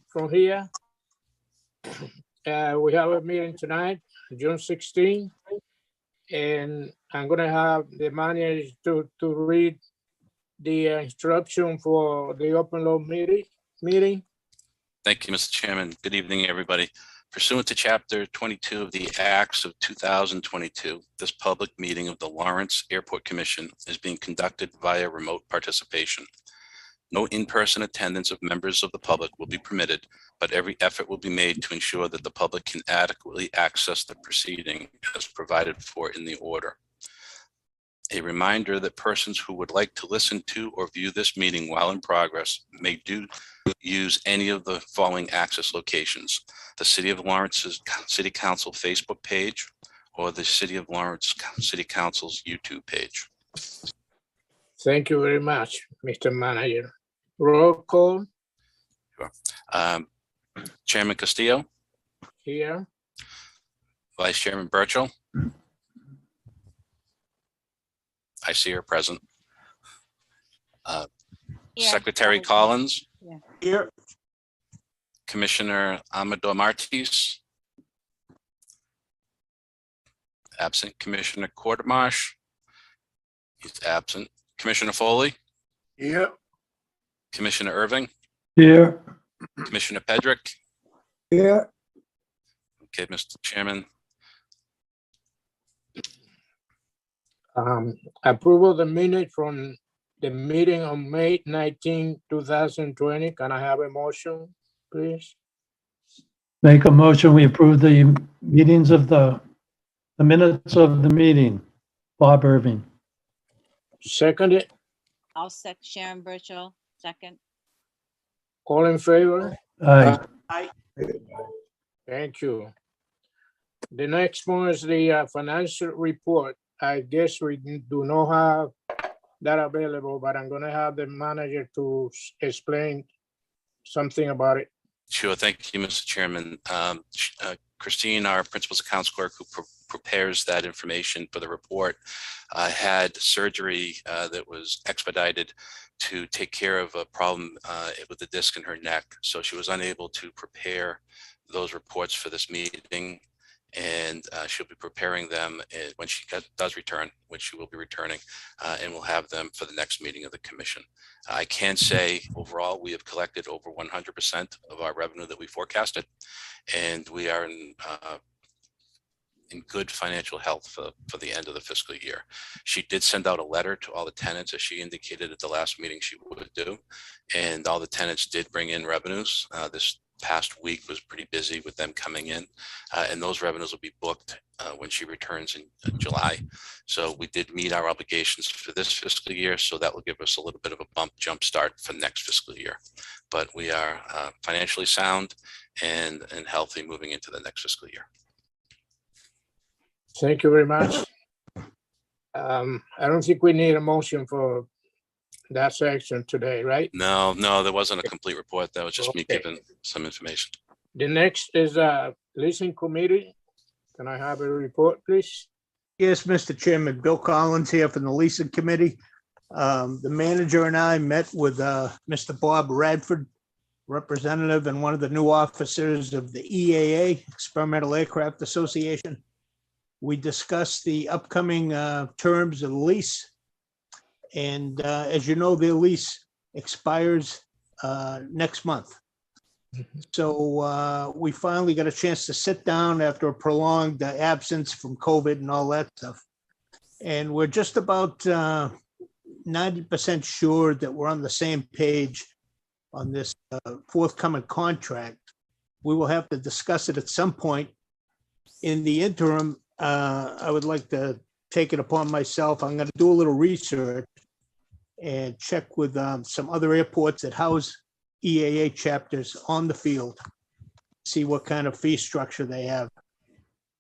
from here. We have a meeting tonight, June 16, and I'm gonna have the manager to read the instruction for the open law meeting. Thank you, Mr. Chairman. Good evening, everybody. Pursuant to Chapter 22 of the Acts of 2022, this public meeting of the Lawrence Airport Commission is being conducted via remote participation. No in-person attendance of members of the public will be permitted, but every effort will be made to ensure that the public can adequately access the proceeding as provided for in the order. A reminder that persons who would like to listen to or view this meeting while in progress may use any of the following access locations: the City of Lawrence's City Council Facebook page or the City of Lawrence City Council's YouTube page. Thank you very much, Mr. Manager. Roll call Chairman Castillo, here. Vice Chairman Burchell. I see her present. Secretary Collins. Here. Commissioner Amador Martis. Absent. Commissioner Quartermarsh. He's absent. Commissioner Foley. Here. Commissioner Irving. Here. Commissioner Pedrick. Here. Okay, Mr. Chairman. Approval of the minute from the meeting on May 19, 2020. Can I have a motion, please? Make a motion, we approve the meetings of the minutes of the meeting. Bob Irving. Second it. I'll second Sharon Burchell, second. All in favor? Aye. Thank you. The next one is the financial report. I guess we do not have that available, but I'm gonna have the manager to explain something about it. Sure. Thank you, Mr. Chairman. Christine, our principal's accounts clerk who prepares that information for the report, had surgery that was expedited to take care of a problem with the disc in her neck. So she was unable to prepare those reports for this meeting, and she'll be preparing them when she does return, which she will be returning, and we'll have them for the next meeting of the commission. I can say overall, we have collected over 100% of our revenue that we forecasted, and we are in good financial health for the end of the fiscal year. She did send out a letter to all the tenants, as she indicated at the last meeting she would do, and all the tenants did bring in revenues. This past week was pretty busy with them coming in, and those revenues will be booked when she returns in July. So we did meet our obligations for this fiscal year, so that will give us a little bit of a jump start for next fiscal year. But we are financially sound and healthy moving into the next fiscal year. Thank you very much. I don't think we need a motion for that section today, right? No, there wasn't a complete report. That was just me Okay. giving some information. The next is leasing committee. Can I have a report, please? Yes, Mr. Chairman, Bill Collins here from the leasing committee. The manager and I met with Mr. Bob Radford, representative and one of the new officers of the EAA, Experimental Aircraft Association. We discussed the upcoming terms of the lease. And as you know, their lease expires next month. So we finally got a chance to sit down after a prolonged absence from COVID and all that stuff. And we're just about 90% sure that we're on the same page on this forthcoming contract. We will have to discuss it at some point. In the interim, I would like to take it upon myself. I'm going to do a little research and check with some other airports that house EAA chapters on the field, see what kind of fee structure they have.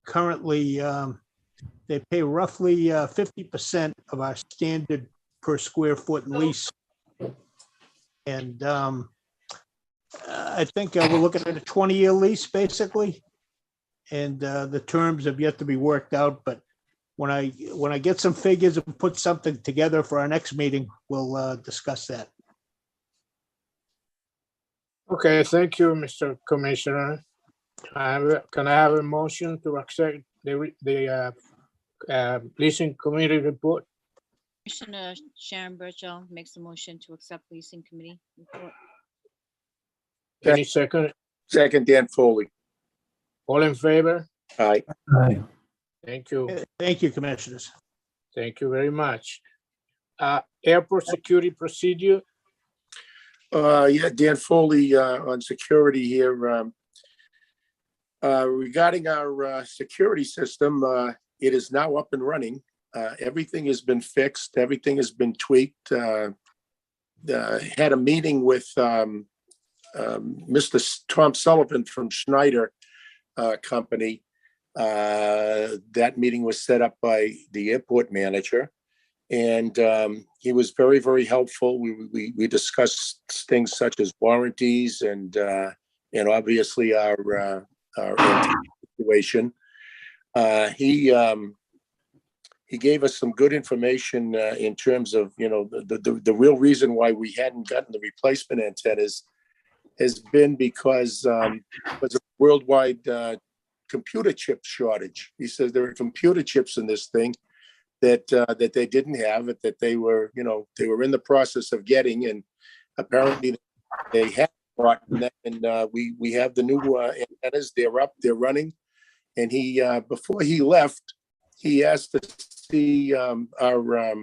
Currently, they pay roughly 50% of our standard per square foot lease. And I think we're looking at a 20-year lease, basically. And the terms have yet to be worked out, but when I get some figures and put something together for our next meeting, we'll discuss that. Okay, thank you, Mr. Commissioner. Can I have a motion to accept the leasing committee report? Commissioner Sharon Burchell makes a motion to accept leasing committee report. Any second? Second, Dan Foley. All in favor? Aye. Aye. Thank you. Thank you, Commissioners. Thank you very much. Airport security procedure, Yeah, Dan Foley, on security here. Regarding our security system, it is now up and running. Everything has been fixed. Everything has been tweaked. Had a meeting with Mr. Tom Sullivan from Schneider Company. That meeting was set up by the airport manager, and he was very, very helpful. We discussed things such as warranties and obviously our situation. He gave us some good information in terms of, the real reason why we hadn't gotten the replacement antennas has been because was a worldwide computer chip shortage. He says there are computer chips in this thing that they didn't have, that they were in the process of getting, and apparently they have gotten them, and we have the new antennas. They're up, they're running, and he before he left, he asked to see our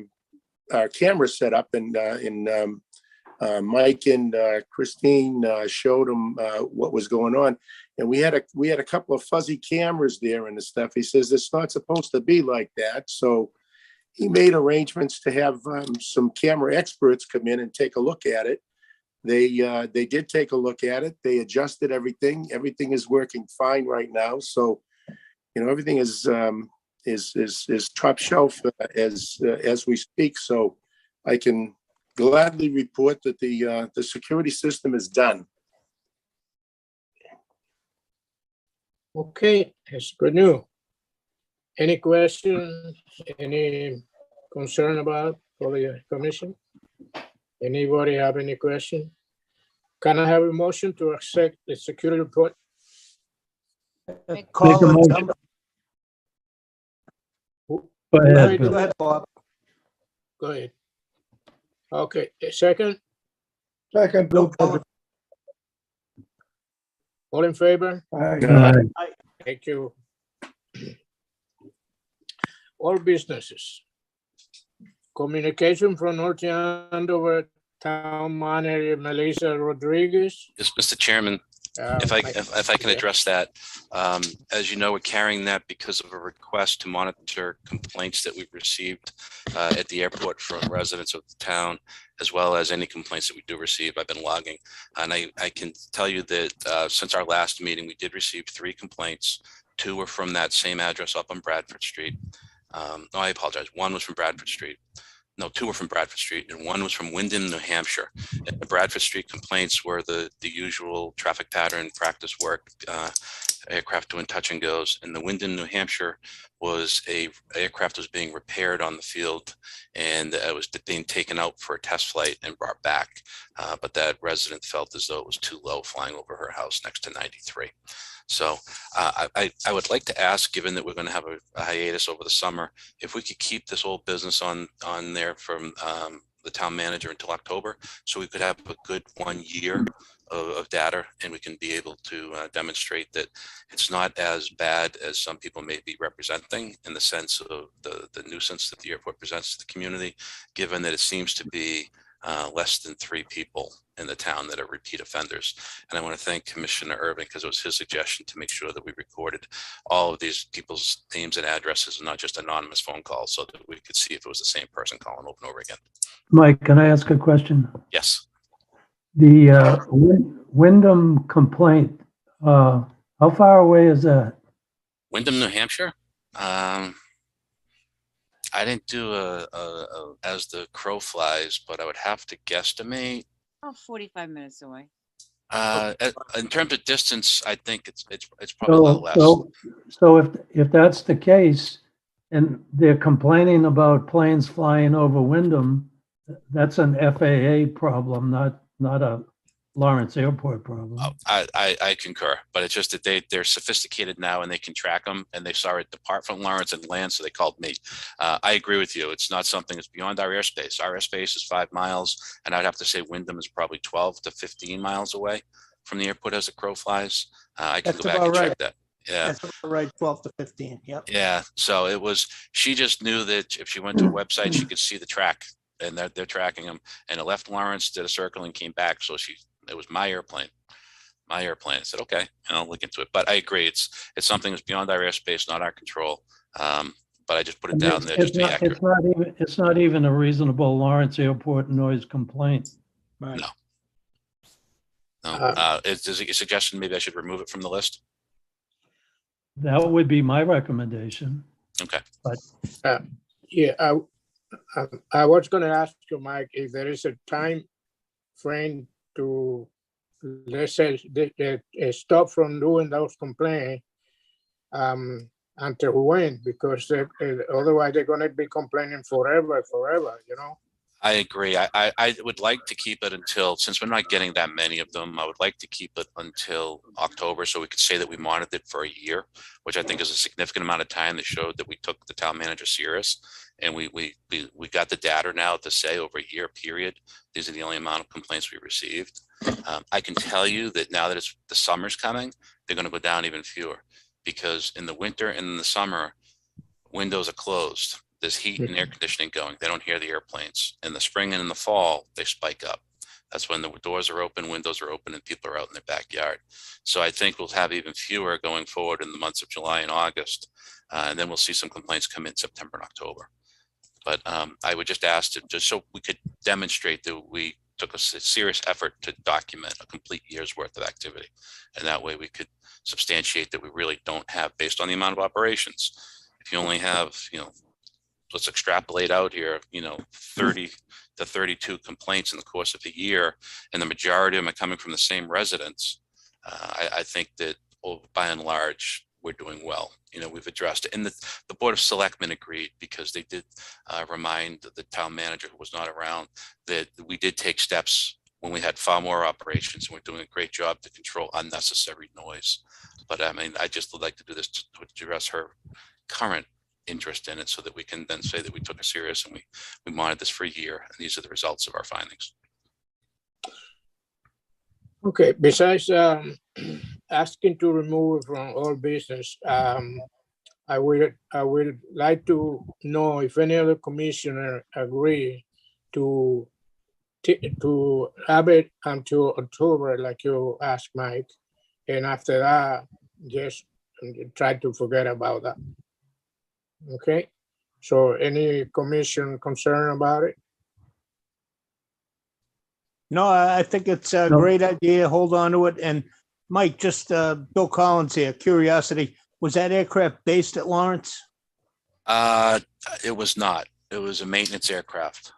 camera set up, and Mike and Christine showed him what was going on, and we had a couple of fuzzy cameras there and the stuff. He says it's not supposed to be like that, so he made arrangements to have some camera experts come in and take a look at it. They did take a look at it. They adjusted everything. Everything is working fine right now. So, everything is top shelf as we speak. So, I can gladly report that the security system is done. okay, it's good news. Any question, any concern about for the commission? Anybody have any question? Can I have a motion to accept the security report? Call it. motion. Go ahead, Go Bill. ahead, Bob. Go ahead. Okay, a second, Second, Bill Bill Cullen. all in favor? Aye. Aye. Thank you. All businesses. Communication from North Andover Town Manager Melissa Rodriguez. Yes, Mr. Chairman, if I can address that, as you know, we're carrying that because of a request to monitor complaints that we've received at the airport from residents of the town, as well as any complaints that we do receive. I've been logging, and I can tell you that since our last meeting, we did receive 3 complaints. 2 were from that same address up on Bradford Street. No, I apologize. 1 was from Bradford Street. No, 2 were from Bradford Street, and 1 was from Wyndham, New Hampshire. And the Bradford Street complaints were the usual traffic pattern, practice work, aircraft doing touch and goes. And the Wyndham, New Hampshire was aircraft was being repaired on the field, and it was being taken out for a test flight and brought back. But that resident felt as though it was too low flying over her house next to 93. So I would like to ask, given that we're going to have a hiatus over the summer, if we could keep this old business on there from the town manager until October, so we could have a good 1 year of data, and we can be able to demonstrate that it's not as bad as some people may be representing, in the sense of the nuisance that the airport presents to the community, given that it seems to be less than 3 people in the town that are repeat offenders. And I want to thank Commissioner Irving, because it was his suggestion to make sure that we recorded all of these people's names and addresses, and not just anonymous phone calls, so that we could see if it was the same person calling over and over again. Mike, can I ask a question? Yes. The Wyndham complaint, how far away is that? Wyndham, New Hampshire. I didn't do as the crow flies, but I would have to guesstimate. Oh, 45 minutes away. In terms of distance, I think it's probably a lot less. So if that's the case, and they're complaining about planes flying over Wyndham, that's an FAA problem, not a Lawrence Airport problem. I concur, but it's just that they're sophisticated now and they can track them, and they saw it depart from Lawrence and land, so they called me. I agree with you. It's not something that's beyond our airspace. Our airspace is 5 miles, and I'd have to say Wyndham is probably 12 to 15 miles away from the airport as the crow flies. I can That's go back about and check right. that. Yeah. That's about right, 12 to 15, yep. Yeah, so it was, she just knew that if she went to a website, she could see the track, and they're tracking them. And it left Lawrence, did a circle and came back. So it was my airplane. I said, okay, and I'll look into it. But I agree, it's something that's beyond our airspace, not our control. But I just put it down there just to be accurate. It's not even a reasonable Lawrence Airport noise complaint. Right. No. Is it a suggestion maybe I should remove it from the list? That would be my recommendation. Okay. Yeah, I was gonna ask you, Mike, if there is a time frame to, let's say, stop from doing those complaints until when, because otherwise they're gonna be complaining forever, you know? I agree. I would like to keep it until, since we're not getting that many of them, I would like to keep it until October, so we could say that we monitored for a year, which I think is a significant amount of time that showed that we took the town manager serious. And we got the data now to say over a year period, these are the only amount of complaints we received. I can tell you that now that the summer's coming, they're going to go down even fewer, because in the winter and in the summer, windows are closed. There's heat and air conditioning going. They don't hear the airplanes. In the spring and in the fall, they spike up. That's when the doors are open, windows are open, and people are out in their backyard. So I think we'll have even fewer going forward in the months of July and August. And then we'll see some complaints come in September and October. But I would just ask to, just so we could demonstrate that we took a serious effort to document a complete year's worth of activity. And that way we could substantiate that we really don't have, based on the amount of operations. If you only have, let's extrapolate out here, 30 to 32 complaints in the course of the year, and the majority of them are coming from the same residents. I think that by and large, we're doing well. We've addressed it. And the Board of Selectmen agreed, because they did remind the town manager, who was not around, that we did take steps when we had far more operations, and we're doing a great job to control unnecessary noise. But I mean, I just would like to do this to address her current interest in it, so that we can then say that we took it serious and we monitored this for a year, and these are the results of our findings. Okay, besides asking to remove it from all business, I would like to know if any other commissioner agree to have it until October, like you asked, Mike, and after that, just try to forget about that. Okay, so any commission concern about it? No, I think it's a No. great idea. Hold on to it. And Mike, just Bill Collins here, curiosity, was that aircraft based at Lawrence? It was not. It was a maintenance aircraft.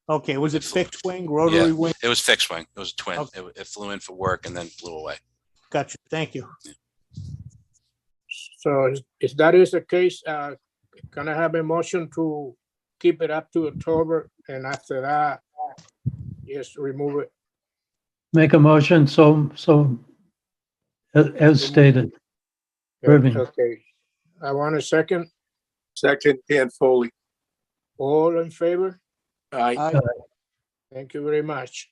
Okay, was it It's- fixed wing, rotary wing? It was fixed wing. It was a twin. Okay. It flew in for work and then flew away. Gotcha, thank you. So if that is the case, can I have a motion to keep it up to October, and after that, just remove it? Make a motion, so as stated. Irving. Okay, I want a second. Second, Dan Foley. All in favor? Aye. Aye. Thank you very much.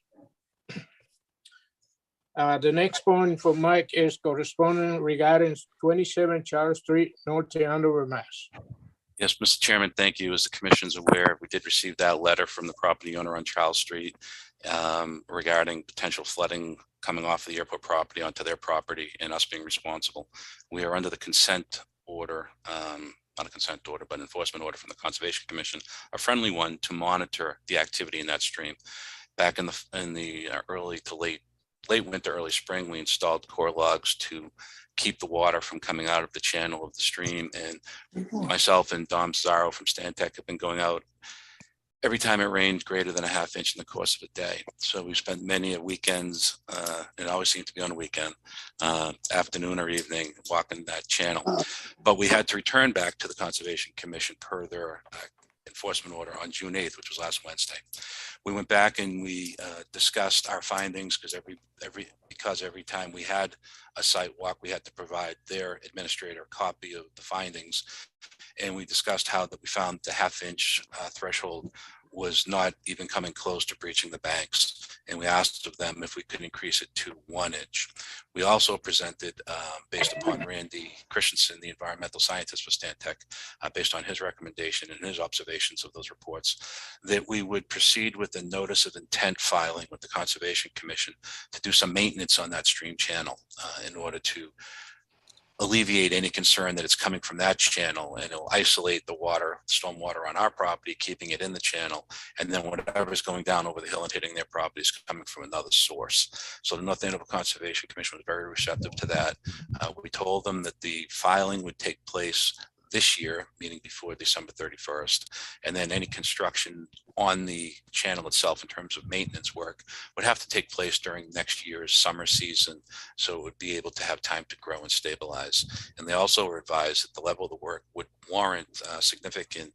The next point for Mike is correspondence regarding 27 Charles Street, North Andover, Mass. Yes, Mr. Chairman, thank you. As the commission's aware, we did receive that letter from the property owner on Charles Street regarding potential flooding coming off the airport property onto their property and us being responsible. We are under the consent order, not a consent order, but enforcement order from the Conservation Commission, a friendly one, to monitor the activity in that stream. Back in the early to late winter, early spring, we installed core logs to keep the water from coming out of the channel of the stream. And myself and Dom Zarro from Stantec have been going out every time it rained greater than a ½ inch in the course of a day. So we spent many weekends, it always seemed to be on a weekend, afternoon or evening, walking that channel. But we had to return back to the Conservation Commission per their enforcement order on June 8th, which was last Wednesday. We went back and we discussed our findings because every time we had a site walk, we had to provide their administrator a copy of the findings. And we discussed how that we found the half-inch threshold was not even coming close to breaching the banks. And we asked of them if we could increase it to 1 inch. We also presented, based upon Randy Christensen, the environmental scientist for Stantec, based on his recommendation and his observations of those reports, that we would proceed with a notice of intent filing with the Conservation Commission to do some maintenance on that stream channel in order to alleviate any concern that it's coming from that channel, and it'll isolate the water, storm water on our property, keeping it in the channel, and then whatever's going down over the hill and hitting their property is coming from another source. So the North Andover Conservation Commission was very receptive to that. We told them that the filing would take place this year, meaning before December 31st, and then any construction on the channel itself in terms of maintenance work would have to take place during next year's summer season, so it would be able to have time to grow and stabilize. And they also were advised that the level of the work would warrant significant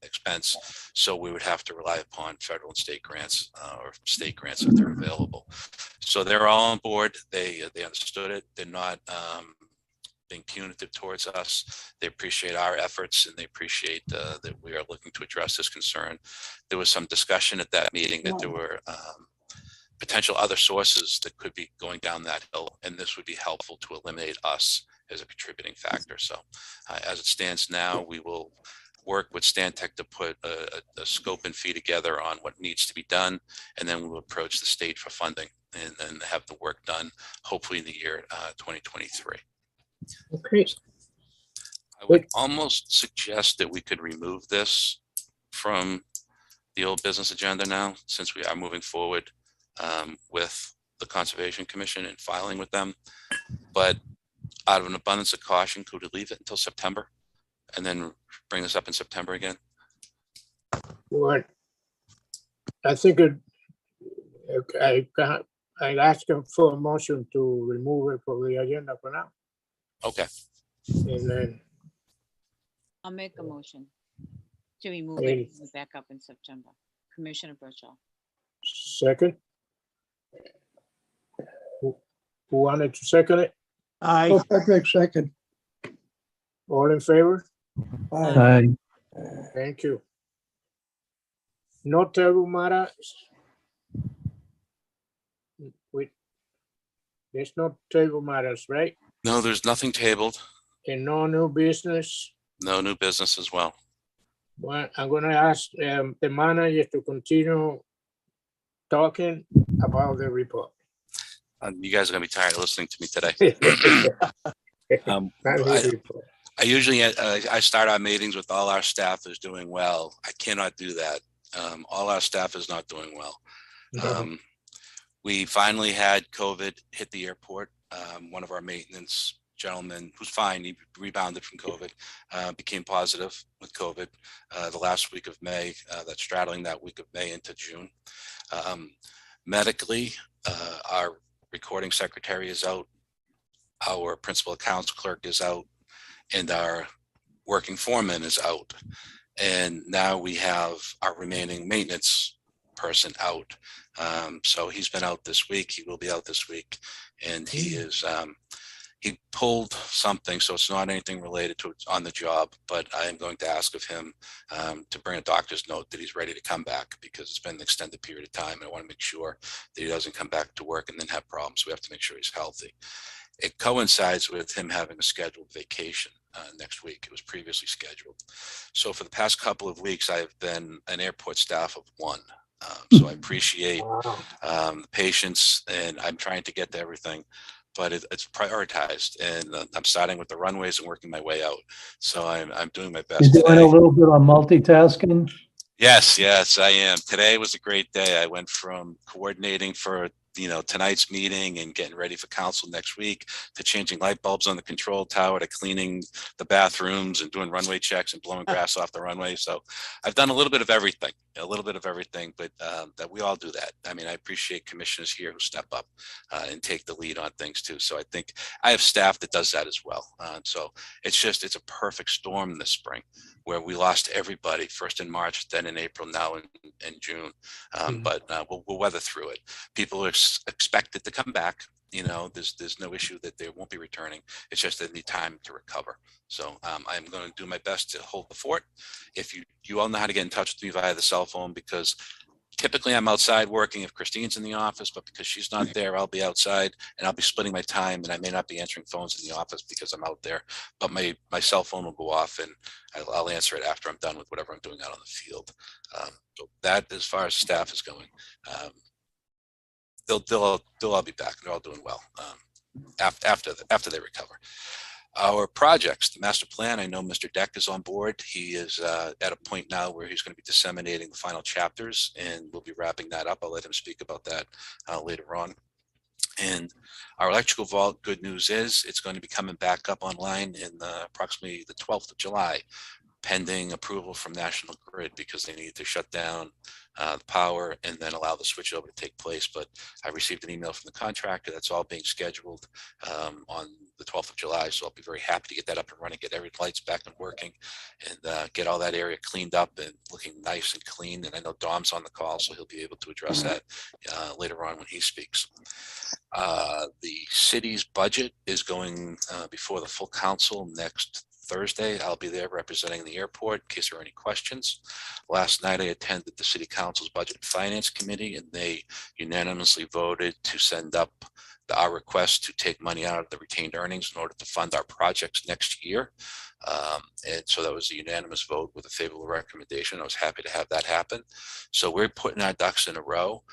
expense, so we would have to rely upon federal and state grants or state grants if they're available. So they're all on board. They understood it. They're not being punitive towards us. They appreciate our efforts, and they appreciate that we are looking to address this concern. There was some discussion at that meeting that there were potential other sources that could be going down that hill, and this would be helpful to eliminate us as a contributing factor. So as it stands now, we will work with Stantec to put a scope and fee together on what needs to be done, and then we will approach the state for funding and then have the work done, hopefully in the year 2023. Okay, I would almost suggest that we could remove this from the old business agenda now, since we are moving forward with the Conservation Commission and filing with them. But out of an abundance of caution, could we leave it until September and then bring this up in September again? well, I think I ask him for a motion to remove it from the agenda for now. Okay, And then, I'll make a motion to remove Okay. it and back up in September. Commissioner Birchall. second. Who wanted to second it? Aye. Patrick, second. All in favor? Aye. Aye. Thank you. No Tarahumara. Wait. There's no table matters, right? no, there's nothing tabled, And no new business. no new business as well. Well, I'm gonna ask the manager to continue talking about the report. You guys are gonna be tired of listening to me today. Not I- the report. I usually, I start our meetings with all our staff is doing well. I cannot do that. All our staff is not doing well. We finally had COVID hit the airport. One of our maintenance gentlemen, who's fine, he rebounded from COVID, became positive with COVID the last week of May, that's straddling that week of May into June. Medically, our recording secretary is out, our principal accounts clerk is out, and our working foreman is out. And now we have our remaining maintenance person out. So he's been out this week. He will be out this week. And he is, he pulled something, so it's not anything related to on the job, but I am going to ask of him to bring a doctor's note that he's ready to come back, because it's been an extended period of time. And I want to make sure that he doesn't come back to work and then have problems. We have to make sure he's healthy. It coincides with him having a scheduled vacation next week. It was previously scheduled. So for the past couple of weeks, I have been an airport staff of one. So I appreciate Wow. the patience, and I'm trying to get to everything, but it's prioritized. And I'm starting with the runways and working my way out. So I'm doing my best You're doing today. a little bit of multitasking? Yes, I am. Today was a great day. I went from coordinating for tonight's meeting and getting ready for council next week, to changing light bulbs on the control tower, to cleaning the bathrooms and doing runway checks and blowing grass off the runway. So I've done a little bit of everything, but that we all do that. I mean, I appreciate commissioners here who step up and take the lead on things too. So I think I have staff that does that as well. So it's a perfect storm this spring, where we lost everybody, first in March, then in April, now in June. But we'll weather through it. People are expected to come back. There's no issue that they won't be returning. It's just they need time to recover. So I'm going to do my best to hold the fort. If you all know how to get in touch with me via the cell phone, because typically I'm outside working if Christine's in the office, but because she's not there, I'll be outside and I'll be splitting my time, and I may not be answering phones in the office because I'm out there, but my cell phone will go off and I'll answer it after I'm done with whatever I'm doing out on the field. So that, as far as staff is going, they'll all be back. They're all doing well after they recover. Our projects, the master plan, I know Mr. Deck is on board. He is at a point now where he's going to be disseminating the final chapters, and we'll be wrapping that up. I'll let him speak about that later on. And our electrical vault, good news is it's going to be coming back up online in approximately the 12th of July, pending approval from National Grid, because they need to shut down the power and then allow the switchover to take place. But I received an email from the contractor that's all being scheduled on the 12th of July. So I'll be very happy to get that up and running, get every lights back and working, and get all that area cleaned up and looking nice and clean. And I know Dom's on the call, so he'll be able to address that later on when he speaks. The city's budget is going before the full council next Thursday. I'll be there representing the airport in case there are any questions. Last night I attended the City Council's Budget and Finance Committee, and they unanimously voted to send up our request to take money out of the retained earnings in order to fund our projects next year. And so that was a unanimous vote with a favorable recommendation. I was happy to have that happen. So we're putting our ducks in a row.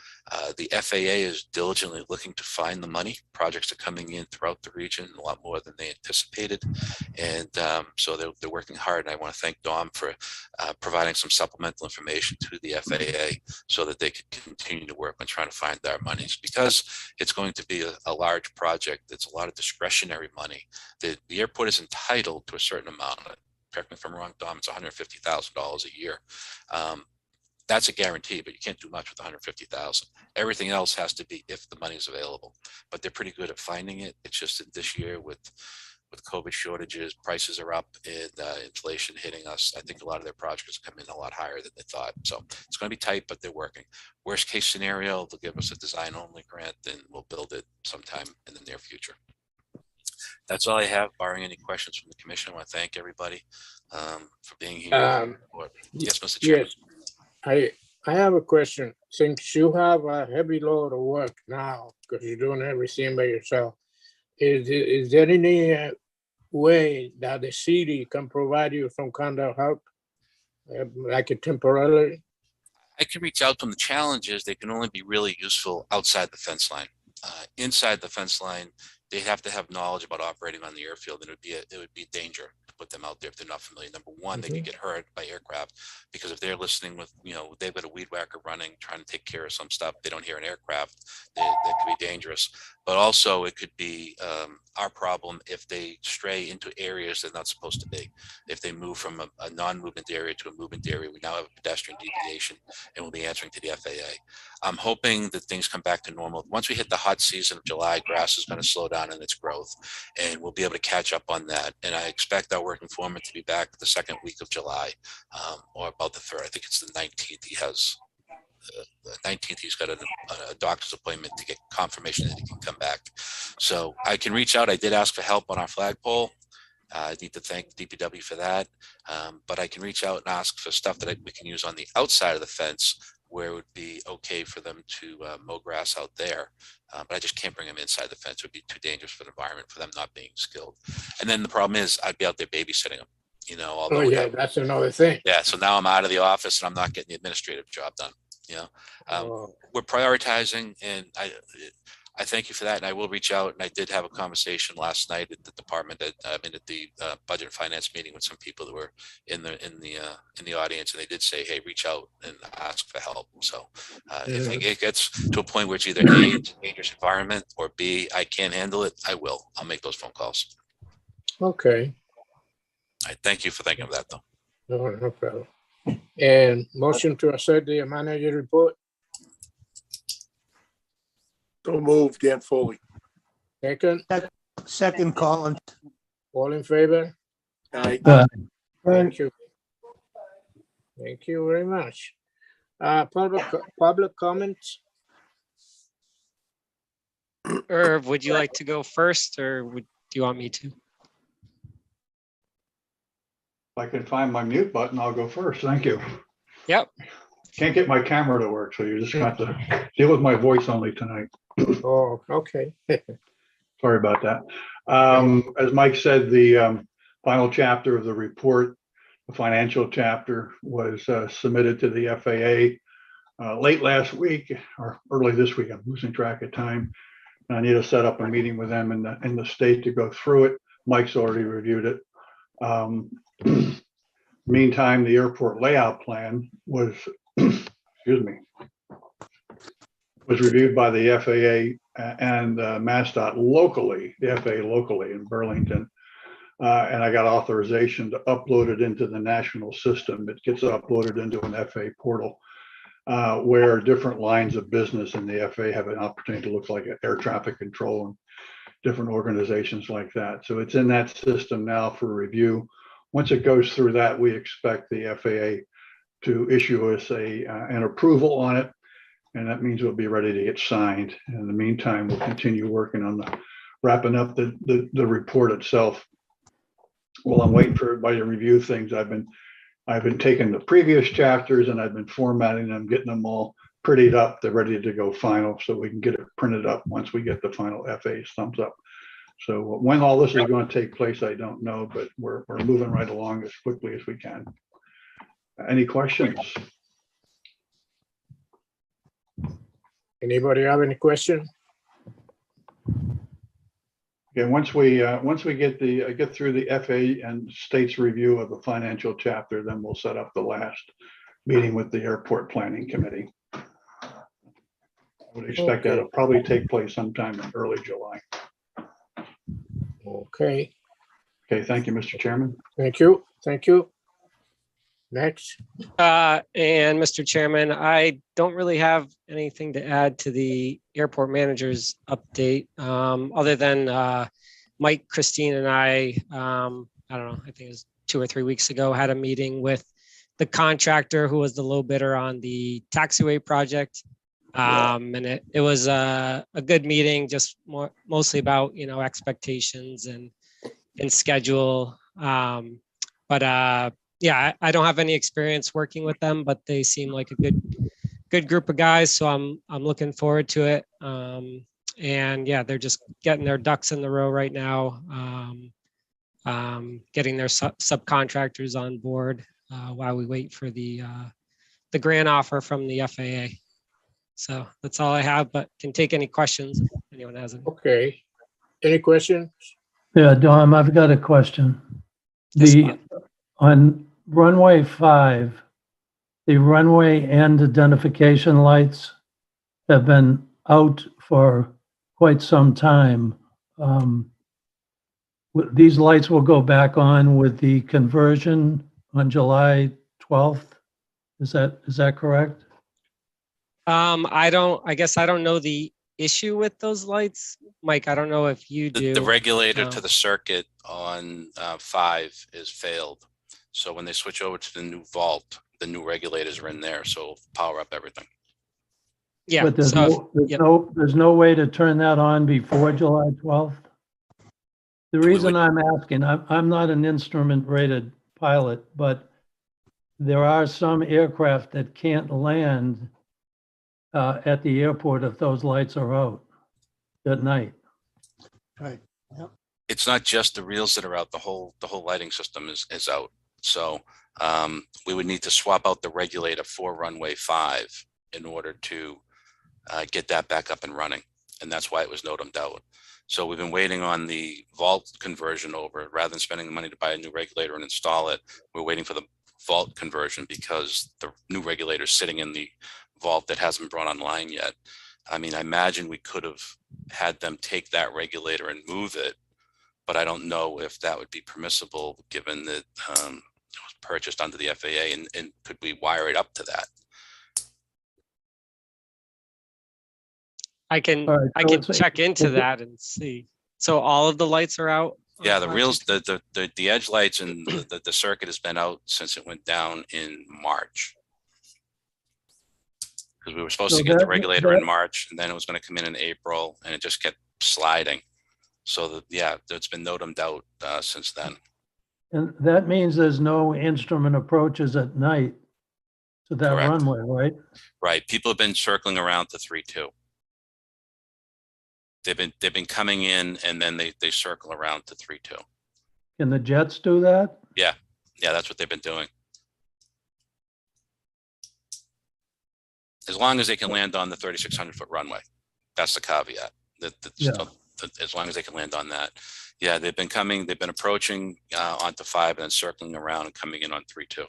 The FAA is diligently looking to find the money. Projects are coming in throughout the region, a lot more than they anticipated. And so they're working hard. And I want to thank Dom for providing some supplemental information to the FAA so that they can continue to work on trying to find our monies, because it's going to be a large project. It's a lot of discretionary money. The airport is entitled to a certain amount. Correct me if I'm wrong, Dom, it's $150,000 a year. That's a guarantee, but you can't do much with $150,000. Everything else has to be if the money is available, but they're pretty good at finding it. It's just that this year with COVID shortages, prices are up, and inflation hitting us, I think a lot of their projects come in a lot higher than they thought. So it's going to be tight, but they're working. Worst case scenario, they'll give us a design only grant, and we'll build it sometime in the near future. That's all I have, barring any questions from the commission. I want to thank everybody for being here. Yes, Mr. Chairman. Yes, I have a question. Since you have a heavy load of work now, because you're doing everything by yourself, is there any way that the city can provide you some kind of help, like a temporarily? I can reach out to them. The challenge is they can only be really useful outside the fence line. Inside the fence line, they have to have knowledge about operating on the airfield, and it would be danger to put them out there if they're not familiar. Number one, they could get hurt by aircraft, because if they're listening with, they've got a weed whacker running, trying to take care of some stuff, they don't hear an aircraft, that could be dangerous. But also it could be our problem if they stray into areas they're not supposed to be. If they move from a non-movement area to a movement area, we now have a pedestrian deviation, and we'll be answering to the FAA. I'm hoping that things come back to normal. Once we hit the hot season of July, grass is going to slow down in its growth, and we'll be able to catch up on that. And I expect our working foreman to be back the second week of July, or about the 3rd. I think it's the 19th. He has the 19th. He's got a doctor's appointment to get confirmation that he can come back. So I can reach out. I did ask for help on our flagpole. I need to thank DPW for that. But I can reach out and ask for stuff that we can use on the outside of the fence, where it would be okay for them to mow grass out there. But I just can't bring them inside the fence. It would be too dangerous for the environment, for them not being skilled. And then the problem is I'd be out there babysitting them, although That's another thing. Yeah, so now I'm out of the office and I'm not getting the administrative job done. We're prioritizing, and I thank you for that, and I will reach out. And I did have a conversation last night at the department at the budget and finance meeting with some people that were in the audience, and they did say, "Hey, reach out and ask for help." So if it gets to a point where it's either A, it's a dangerous environment, or B, I can't handle it, I'll make those phone calls. Okay, I thank you for thinking of that, though. no problem. And motion to accept the manager report, So moved, Dan Foley. second, Second, Collins. all in favor? Aye. Thank you. Thank you very much. Public comments? Irv, would you like to go first, or do you want me to? If I can find my mute button, I'll go first. Thank you. Yep. Can't get my camera to work, so you just have to deal with my voice only tonight. Oh, okay. Sorry about that. As Mike said, the final chapter of the report, the financial chapter, was submitted to the FAA late last week or early this week. I'm losing track of time. And I need to set up a meeting with them in the state to go through it. Mike's already reviewed it. Meantime, the airport layout plan was, excuse me, was reviewed by the FAA and MassDOT locally, the FAA locally in Burlington. And I got authorization to upload it into the national system. It gets uploaded into an FAA portal where different lines of business in the FAA have an opportunity to look like air traffic control and different organizations like that. So it's in that system now for review. Once it goes through that, we expect the FAA to issue us an approval on it. And that means we'll be ready to get signed. In the meantime, we'll continue working on wrapping up the report itself. While I'm waiting for everybody to review things, I've been taking the previous chapters and I've been formatting them, getting them all prettied up. They're ready to go final, so we can get it printed up once we get the final FAA's thumbs up. So when all this is going to take place, I don't know, but we're moving right along as quickly as we can. Any questions? Anybody have any question? Okay, once we get through the FAA and state's review of the financial chapter, then we'll set up the last meeting with the airport planning committee. I would expect that'll probably take place sometime in early July. Okay, Okay, thank you, Mr. Chairman. thank you, thank you. Next, And Mr. Chairman, I don't really have anything to add to the airport manager's update, other than Mike, Christine, and I don't know, I think it was 2 or 3 weeks ago, had a meeting with the contractor who was the low bidder on the taxiway project. And it was a good meeting, just mostly about, expectations and schedule. Yeah, I don't have any experience working with them, but they seem like a good group of guys. So I'm looking forward to it. And yeah, they're just getting their ducks in the row right now. Getting their subcontractors on board while we wait for the grant offer from the FAA. So that's all I have, but can take any questions if anyone has any. okay. Any questions? Yeah, Dom, I've got a question. On runway 5, the runway end identification lights have been out for quite some time. These lights will go back on with the conversion on July 12th. Is that correct? I guess I don't know the issue with those lights. Mike, I don't know if you do. The regulator to the circuit on 5 is failed. So when they switch over to the new vault, the new regulators are in there, so it'll power up everything. Yeah. But there's no way to turn that on before July 12th? The reason I'm asking, I'm not an instrument rated pilot, but there are some aircraft that can't land at the airport if those lights are out at night. Right. It's not just the reels that are out, the whole lighting system is out. So we would need to swap out the regulator for runway 5 in order to get that back up and running. and that's why it was notamed out. So we've been waiting on the vault conversion over, rather than spending the money to buy a new regulator and install it. We're waiting for the vault conversion because the new regulator is sitting in the vault that hasn't been brought online yet. I mean, I imagine we could have had them take that regulator and move it, but I don't know if that would be permissible given that it was purchased under the FAA, and could we wire it up to that? I can All right, I so can it's- check into it's- that and see. So all of the lights are out? Yeah, the on reels, Washington? the edge lights and the circuit has been out since it went down in March. Because we were supposed So to get the that- regulator in that- March, and then it was going to come in April, and it just kept sliding. So that, yeah, it's been notamed out since then. And that means there's no instrument approaches at night to that Correct. runway, right? Right, people have been circling around to 3-2. They've been coming in and then they circle around to 3-2. Can the jets do that? Yeah, that's what they've been doing. As long as they can land on the 3,600-foot runway. That's the caveat. Yeah. As long as they can land on that. Yeah, they've been approaching onto 5 and then circling around and coming in on 3-2.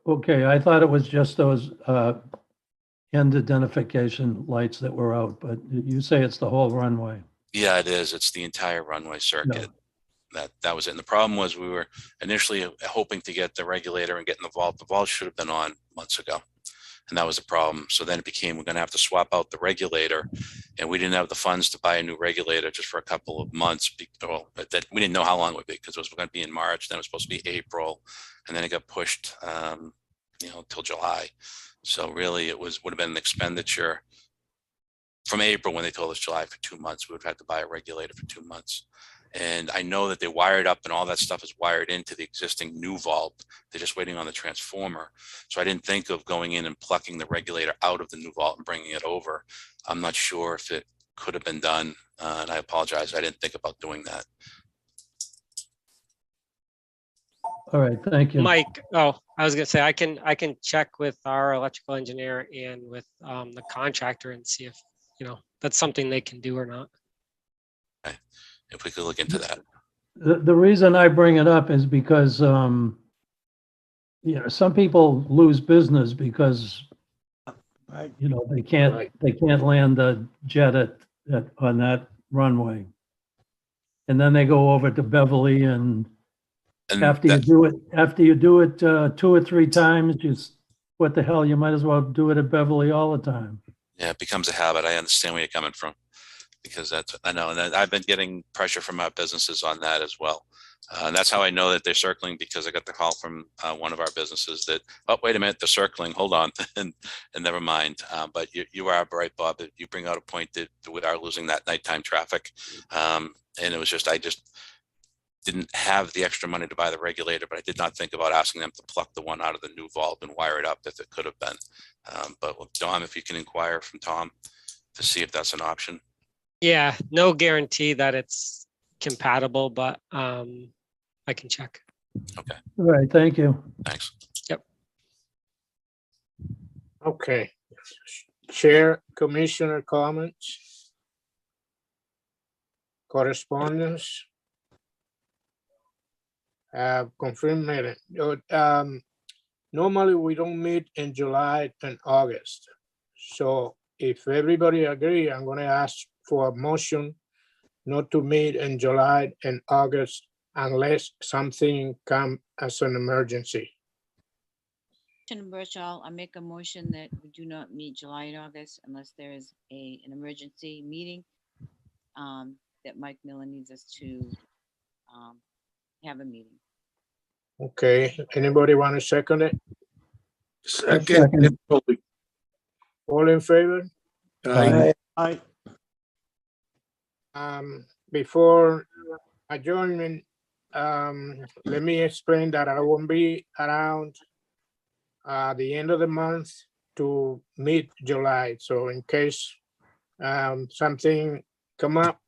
Okay, I thought it was just those end identification lights that were out, but you say it's the whole runway. Yeah, it is. It's the entire runway circuit. That was it. And the problem was we were initially hoping to get the regulator and get in the vault. The vault should have been on months ago. And that was a problem. So then it became, we're going to have to swap out the regulator, and we didn't have the funds to buy a new regulator just for a couple of months. Well, that we didn't know how long it would be, because it was going to be in March, then it was supposed to be April, and then it got pushed, till July. So really it would have been an expenditure from April when they told us July for 2 months. We would have had to buy a regulator for 2 months. And I know that they wired up and all that stuff is wired into the existing new vault. They're just waiting on the transformer. So I didn't think of going in and plucking the regulator out of the new vault and bringing it over. I'm not sure if it could have been done. And I apologize. I didn't think about doing that. All right, thank you. Mike, I was gonna say, I can check with our electrical engineer and with the contractor and see if, that's something they can do or not. If we could look into that. The reason I bring it up is because, some people lose business because, Right. they can't, Right. they can't land a jet on that runway. And then they go over to Beverly, and And after you do it 2 or 3 times, what the hell, you might as well do it at Beverly all the time. yeah, it becomes a habit. I understand where you're coming from, because I know, and I've been getting pressure from our businesses on that as well. And that's how I know that they're circling, because I got the call from one of our businesses that, oh, wait a minute, they're circling, hold on, and never mind. But you are right, Bob, that you bring out a point that we are losing that nighttime traffic. And it was just, I just didn't have the extra money to buy the regulator, but I did not think about asking them to pluck the one out of the new vault and wire it up if it could have been. But Dom, if you can inquire from Tom to see if that's an option. Yeah, no guarantee that it's compatible, but I can check. All right, thank you. Thanks. Okay. Chair, Commissioner comments? Correspondence? Confirmed meeting. Normally, we don't meet in July and August. So if everybody agree, I'm gonna ask for a motion not to meet in July and August unless something come as an emergency. Commissioner Birchall, I make a motion that we do not meet July and August unless there is an emergency meeting that Mike Miller needs us to have a meeting. Okay, anybody want to second it? Second. All in favor? Aye. I, Before adjournment, let me explain that I won't be around the end of the month to meet July. So in case something come up,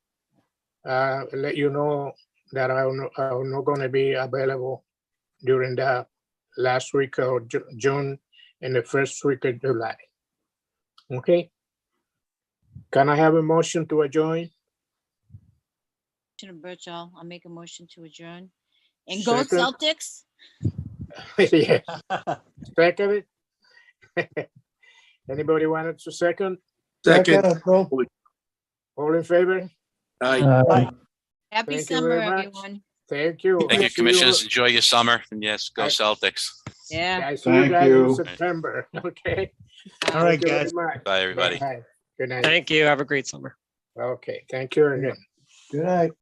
let you know that I'm not going to be available during the last week of June and the first week of July. Okay. Can I have a motion to adjourn? Commissioner Birchall, I'll make a motion to adjourn. And go Second. Celtics. Yeah, second it. Anybody wanted to second? Second. All in favor? Aye. Happy Thank you summer, very much. everyone. Thank you. Thank you, See commissioners. Enjoy your summer. And yes, go I- Celtics. Yeah. I see you Thank guys in you. September, okay? All right, Thank you very guys. much. Bye, everybody. Bye. Good night. Thank you. Have a great summer. Okay, thank you again. Good night.